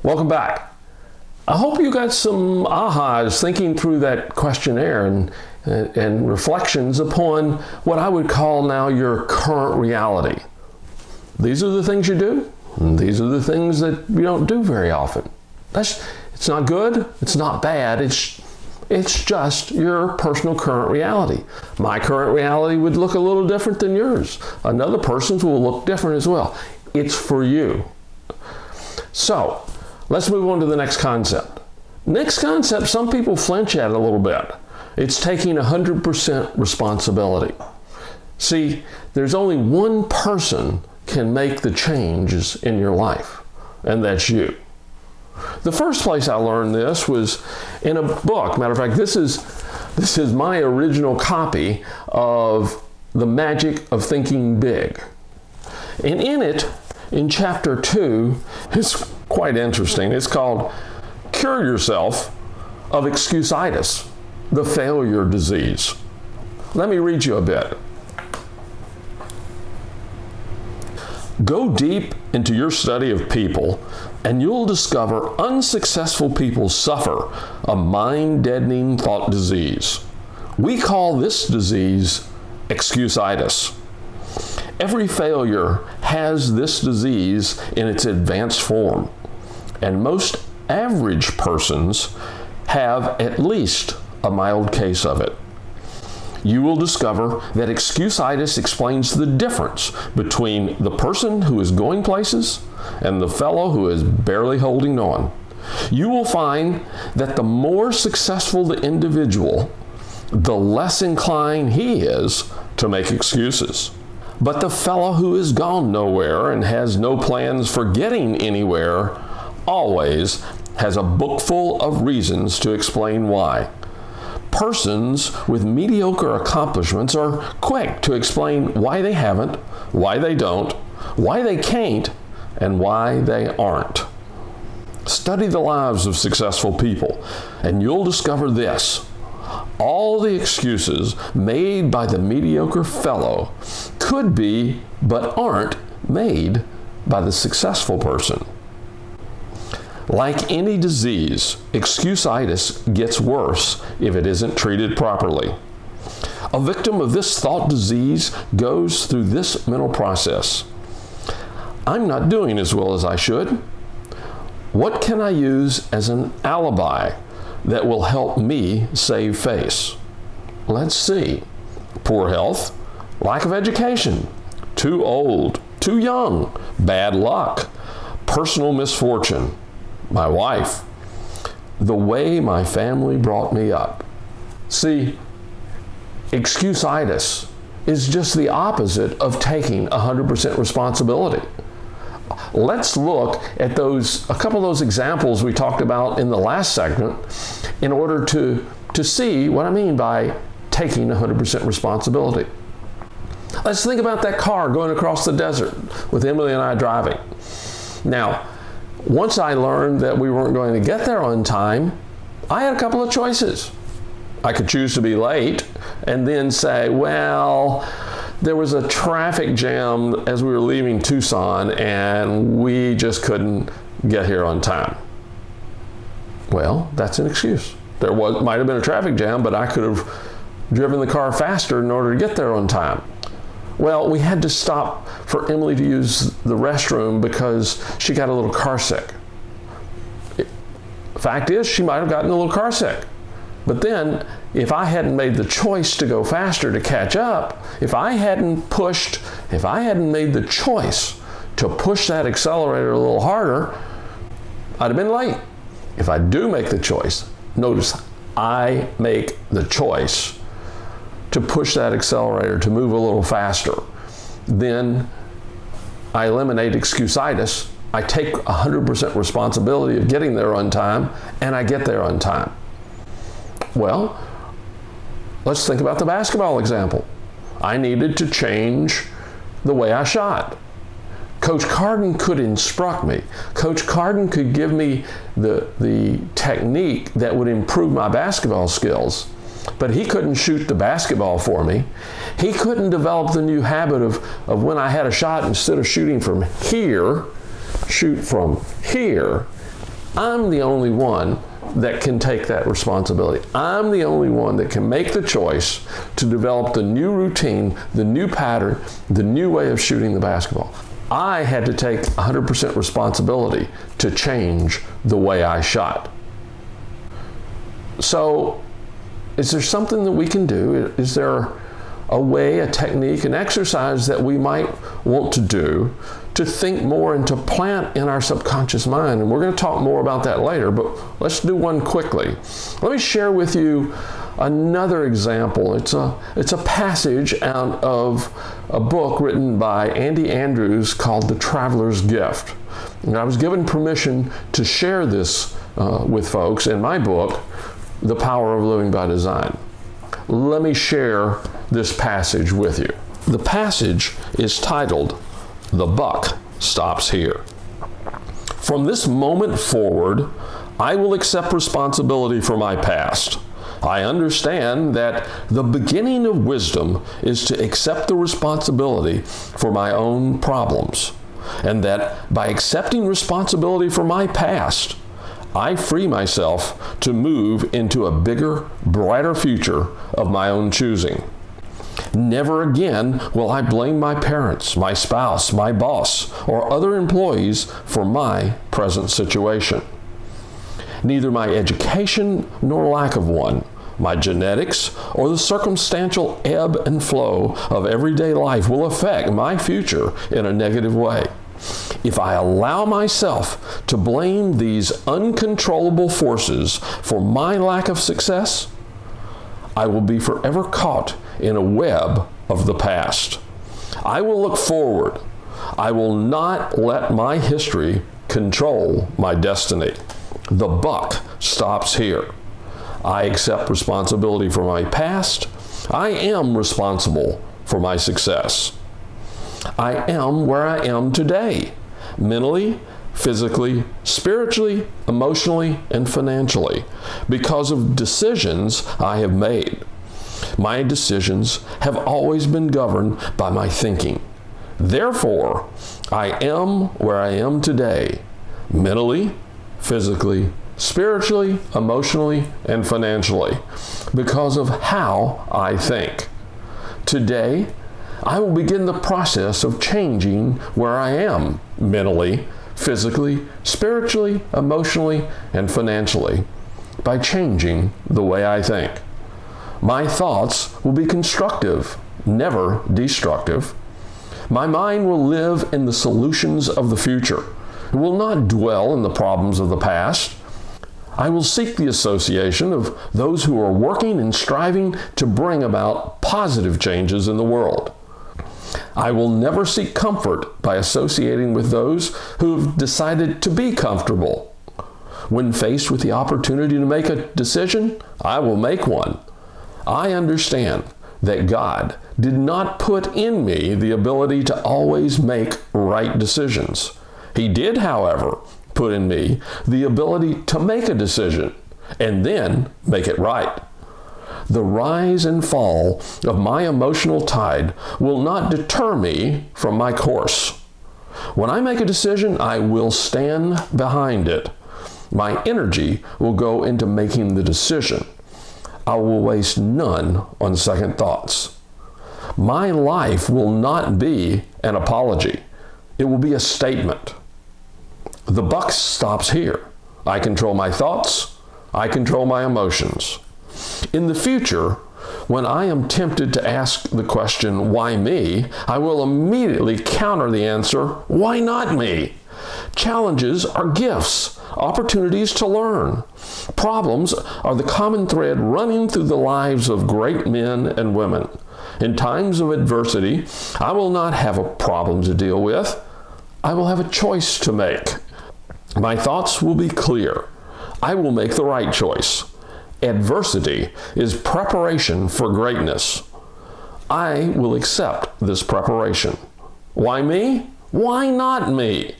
Welcome back. I hope you got some ahas thinking through that questionnaire and reflections upon what I would call now your current reality. These are the things you do, and these are the things that you don't do very often. It's not good, it's not bad, it's just your personal current reality. My current reality would look a little different than yours. Another person's will look different as well. It's for you. So, let's move on to the next concept. Next concept, some people flinch at it a little bit. It's taking 100% responsibility. See, there's only one person can make the changes in your life, and that's you. The first place I learned this was in a book. Matter of fact, this is my original copy of The Magic of Thinking Big. And in it, in chapter 2, it's quite interesting. It's called Cure Yourself of Excusitis, the Failure Disease. Let me read you a bit. Go deep into your study of people, and you'll discover unsuccessful people suffer a mind-deadening thought disease. We call this disease excusitis. Every failure has this disease in its advanced form, and most average persons have at least a mild case of it. You will discover that excusitis explains the difference between the person who is going places and the fellow who is barely holding on. You will find that the more successful the individual, the less inclined he is to make excuses. But the fellow who has gone nowhere and has no plans for getting anywhere always has a book full of reasons to explain why. Persons with mediocre accomplishments are quick to explain why they haven't, why they don't, why they can't, and why they aren't. Study the lives of successful people, and you'll discover this. All the excuses made by the mediocre fellow could be, but aren't, made by the successful person. Like any disease, excusitis gets worse if it isn't treated properly. A victim of this thought disease goes through this mental process. I'm not doing as well as I should. What can I use as an alibi that will help me save face? Let's see. Poor health, lack of education, too old, too young, bad luck, personal misfortune, my wife, the way my family brought me up. See, excusitis is just the opposite of taking 100% responsibility. Let's look at a couple of those examples we talked about in the last segment in order to see what I mean by taking 100% responsibility. Let's think about that car going across the desert with Emily and I driving. Now, once I learned that we weren't going to get there on time, I had a couple of choices. I could choose to be late and then say, well, there was a traffic jam as we were leaving Tucson and we just couldn't get here on time. Well, that's an excuse. There might have been a traffic jam, but I could have driven the car faster in order to get there on time. Well, we had to stop for Emily to use the restroom because she got a little car sick. Fact is, she might have gotten a little car sick. But then, if I hadn't made the choice to go faster to catch up, if I hadn't made the choice to push that accelerator a little harder, I'd have been late. If I do make the choice, notice I make the choice to push that accelerator to move a little faster, then I eliminate excusitis. I take 100% responsibility of getting there on time, and I get there on time. Well, let's think about the basketball example. I needed to change the way I shot. Coach Carden could instruct me. Coach Carden could give me the technique that would improve my basketball skills, but he couldn't shoot the basketball for me. He couldn't develop the new habit of when I had a shot, instead of shooting from here, shoot from here. I'm the only one that can take that responsibility. I'm the only one that can make the choice to develop the new routine, the new pattern, the new way of shooting the basketball. I had to take 100% responsibility to change the way I shot. So, is there something that we can do? Is there a way, a technique, an exercise that we might want to do to think more and to plant in our subconscious mind? And we're going to talk more about that later, but let's do one quickly. Let me share with you another example. It's a passage out of a book written by Andy Andrews called The Traveler's Gift. And I was given permission to share this with folks in my book, The Power of Living by Design. Let me share this passage with you. The passage is titled, "The Buck Stops Here." From this moment forward, I will accept responsibility for my past. I understand that the beginning of wisdom is to accept the responsibility for my own problems, and that by accepting responsibility for my past, I free myself to move into a bigger, brighter future of my own choosing. Never again will I blame my parents, my spouse, my boss, or other employees for my present situation. Neither my education nor lack of one, my genetics, or the circumstantial ebb and flow of everyday life will affect my future in a negative way. If I allow myself to blame these uncontrollable forces for my lack of success, I will be forever caught in a web of the past. I will look forward. I will not let my history control my destiny. The buck stops here. I accept responsibility for my past. I am responsible for my success. I am where I am today, mentally, physically, spiritually, emotionally, and financially, because of decisions I have made. My decisions have always been governed by my thinking. Therefore, I am where I am today, mentally, physically, spiritually, emotionally, and financially, because of how I think. Today, I will begin the process of changing where I am mentally, physically, spiritually, emotionally, and financially by changing the way I think. My thoughts will be constructive, never destructive. My mind will live in the solutions of the future. It will not dwell in the problems of the past. I will seek the association of those who are working and striving to bring about positive changes in the world. I will never seek comfort by associating with those who have decided to be comfortable. When faced with the opportunity to make a decision, I will make one. I understand that God did not put in me the ability to always make right decisions. He did, however, put in me the ability to make a decision and then make it right. The rise and fall of my emotional tide will not deter me from my course. When I make a decision, I will stand behind it. My energy will go into making the decision. I will waste none on second thoughts. My life will not be an apology. It will be a statement. The buck stops here. I control my thoughts. I control my emotions. In the future, when I am tempted to ask the question, why me? I will immediately counter the answer, why not me? Challenges are gifts, opportunities to learn. Problems are the common thread running through the lives of great men and women. In times of adversity, I will not have a problem to deal with. I will have a choice to make. My thoughts will be clear. I will make the right choice. Adversity is preparation for greatness. I will accept this preparation. Why me? Why not me?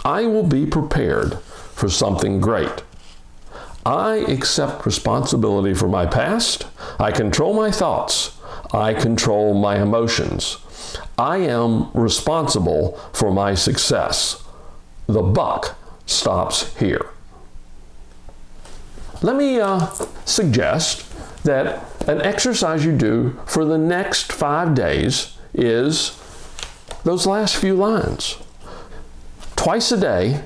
I will be prepared for something great. I accept responsibility for my past. I control my thoughts. I control my emotions. I am responsible for my success. The buck stops here. let me suggest that an exercise you do for the next 5 days is those last few lines. Twice a day,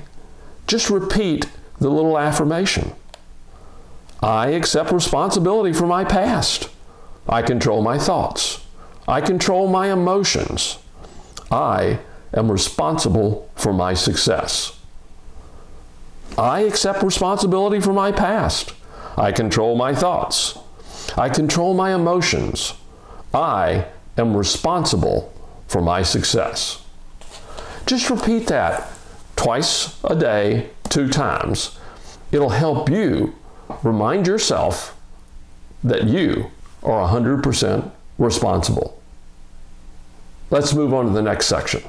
just repeat the little affirmation. I accept responsibility for my past. I control my thoughts. I control my emotions. I am responsible for my success. I accept responsibility for my past. I control my thoughts. I control my emotions. I am responsible for my success. Just repeat that twice a day, 2 times. It'll help you remind yourself that you are 100% responsible. Let's move on to the next section.